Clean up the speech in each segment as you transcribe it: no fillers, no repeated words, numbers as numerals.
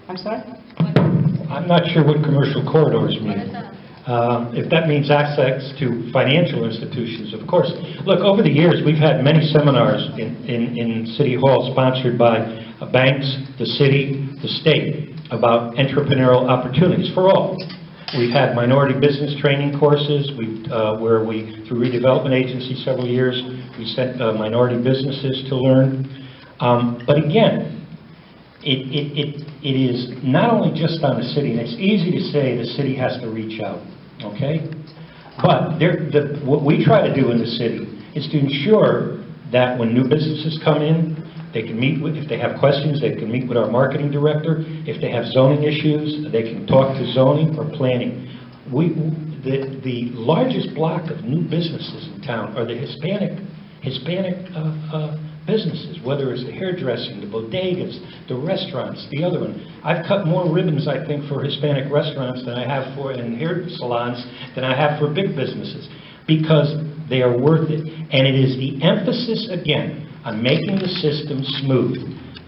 I'm sorry? I'm not sure what commercial corridors mean. What is that? If that means access to financial institutions, of course. Look, over the years, we've had many seminars in City Hall sponsored by banks, the city, the state, about entrepreneurial opportunities for all. We've had minority business training courses where we, through redevelopment agency several years, we sent minority businesses to learn. But again, it is not only just on the city, and it's easy to say the city has to reach out, okay? But what we try to do in the city is to ensure that when new businesses come in, they can meet with, if they have questions, they can meet with our marketing director. If they have zoning issues, they can talk to zoning or planning. The largest block of new businesses in town are the Hispanic businesses, whether it's the hairdressing, the bodegas, the restaurants, the other one. I've cut more ribbons, I think, for Hispanic restaurants than I have for in hair salons than I have for big businesses, because they are worth it. And it is the emphasis, again, on making the system smooth.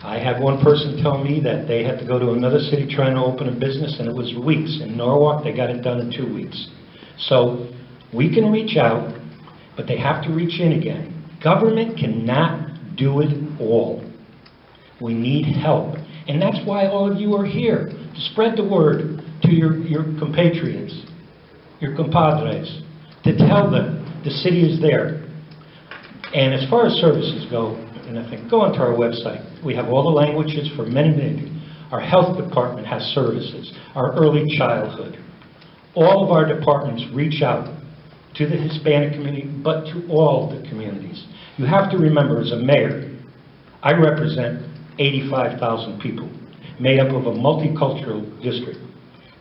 I had one person tell me that they had to go to another city trying to open a business, and it was weeks. In Norwalk, they got it done in 2 weeks. So we can reach out, but they have to reach in again. Government cannot do it all. We need help. And that's why all of you are here, to spread the word to your compatriots, your compadres, to tell them the city is there. And as far as services go, and I think, go onto our website. We have all the languages for many. Our health department has services, our early childhood. All of our departments reach out to the Hispanic community, but to all the communities. You have to remember, as a mayor, I represent 85,000 people, made up of a multicultural district,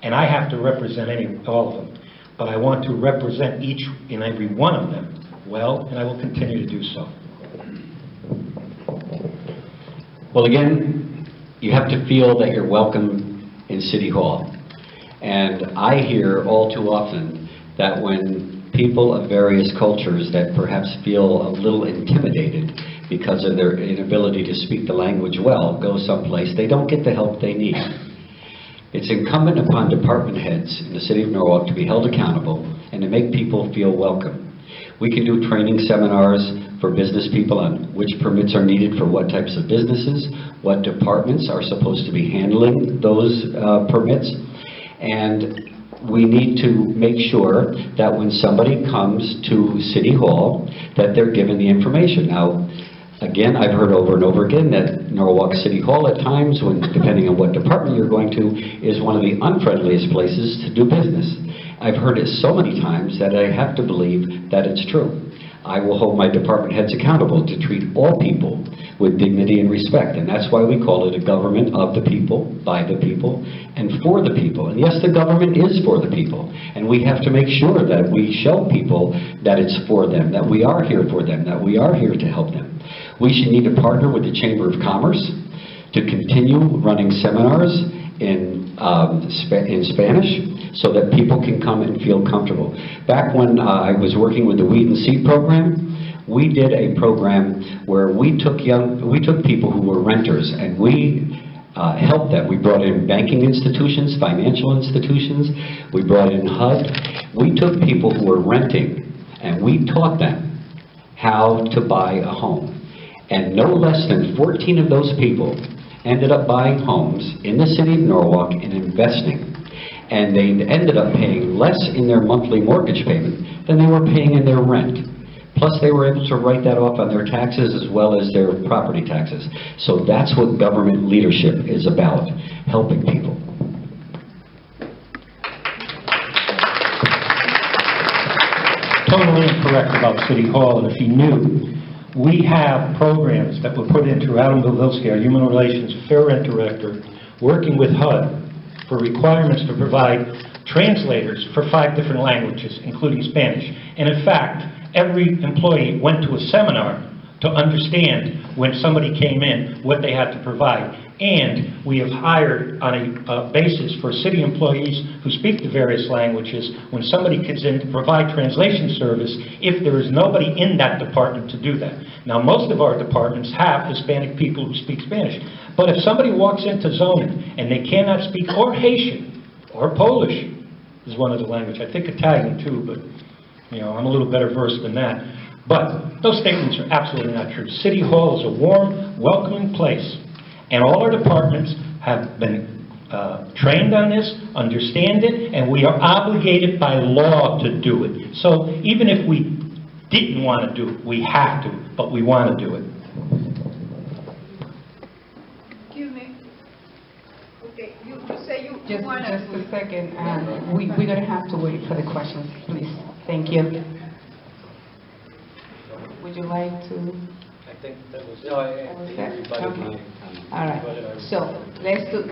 and I have to represent all of them. But I want to represent each and every one of them well, and I will continue to do so. Well, again, you have to feel that you're welcome in City Hall. And I hear all too often that when people of various cultures that perhaps feel a little intimidated because of their inability to speak the language well go someplace, they don't get the help they need. It's incumbent upon department heads in the City of Norwalk to be held accountable and to make people feel welcome. We can do training seminars for business people on which permits are needed for what types of businesses, what departments are supposed to be handling those permits, and we need to make sure that when somebody comes to City Hall that they're given the information. Now, again, I've heard over and over again that Norwalk City Hall at times, when depending on what department you're going to, is one of the unfriendliest places to do business. I've heard it so many times that I have to believe that it's true. I will hold my department heads accountable to treat all people with dignity and respect, and that's why we call it a government of the people, by the people, and for the people. And yes, the government is for the people, and we have to make sure that we show people that it's for them, that we are here for them, that we are here to help them. We should need to partner with the Chamber of Commerce to continue running seminars in Spanish, so that people can come and feel comfortable. Back when I was working with the Weed and Seed program, we did a program where we took people who were renters and we helped them. We brought in banking institutions, financial institutions, we brought in HUD. We took people who were renting and we taught them how to buy a home. And no less than 14 of those people ended up buying homes in the City of Norwalk and investing. And they ended up paying less in their monthly mortgage payment than they were paying in their rent. Plus, they were able to write that off on their taxes as well as their property taxes. So that's what government leadership is about, helping people. Totally incorrect about City Hall, and if you knew, we have programs that were put in through Adam Bilvilsky, our Human Relations Fair Rent Director, working with HUD, for requirements to provide translators for 5 different languages, including Spanish. And in fact, every employee went to a seminar to understand when somebody came in, what they had to provide. And we have hired on a basis for city employees who speak the various languages, when somebody comes in to provide translation service, if there is nobody in that department to do that. Now, most of our departments have Hispanic people who speak Spanish. But if somebody walks into zoning and they cannot speak, or Haitian, or Polish is one of the languages, I think Italian too, but I'm a little better versed than that. But those statements are absolutely not true. City Hall is a warm, welcoming place. And all our departments have been trained on this, understand it, and we are obligated by law to do it. So even if we didn't want to do it, we have to, but we want to do it. Excuse me. Okay, you say you Just want a second, we're going to have to wait for the questions, please. Thank you. Would you like to? I think that was That was it? everybody Okay. wanted to comment. All right. So let's do